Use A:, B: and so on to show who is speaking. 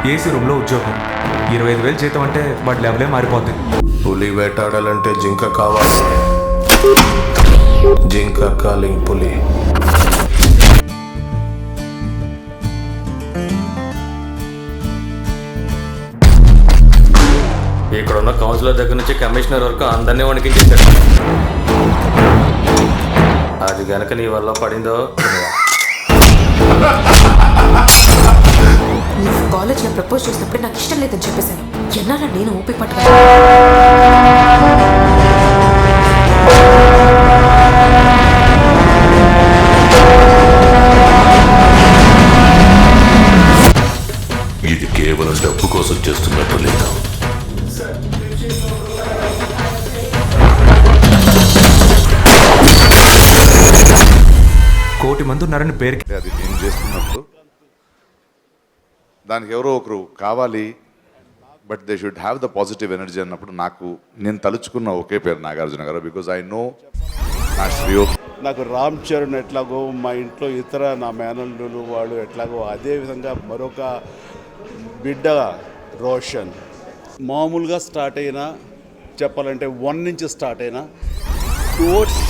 A: AC రూమ్లో ఉద్యోగం, 25,000 జీతం అంటే వాడి లెవెలే మారిపోద్ది.
B: పులి వేటాడాలంటే జింక కావాలి. జింక కాలింగ్ పులి.
C: ఇక్కడున్న కౌన్సిలర్ దగ్గర నుంచి కమిషనర్ వరకు అందరినీ వణికించేశారు. అది గనక నీ వల్ల పడిందో.
D: నువ్వు కాలేజ్లో ప్రపోజ్ చేసినప్పుడు నాకు ఇష్టం లేదని చెప్పేశాను. ఎన్నాళ్ళ నేను ఊపి పట్టుకున్నా.
E: ఇది కేవలం డబ్బు కోసం చేస్తున్నట్టు లేదు.
A: కోటి మంది ఉన్నారని పేరుకి.
F: అది నేను చేస్తున్నప్పుడు దానికి ఎవరో ఒకరు కావాలి, but they should have the positive energy అన్నప్పుడు నేను తలుచుకున్న ఒకే పేరు నాగార్జున గారు. బికాజ్ ఐ నో నా శ్రేయో.
G: నాకు రామ్ చరణ్ ఎట్లాగో, మా ఇంట్లో ఇతర నా మేనల్లులు వాళ్ళు ఎట్లాగో, అదేవిధంగా మరొక బిడ్డ రోషన్. మామూలుగా స్టార్ట్ అయినా చెప్పాలంటే 1 నుంచి స్టార్ట్ అయినా టువర్డ్స్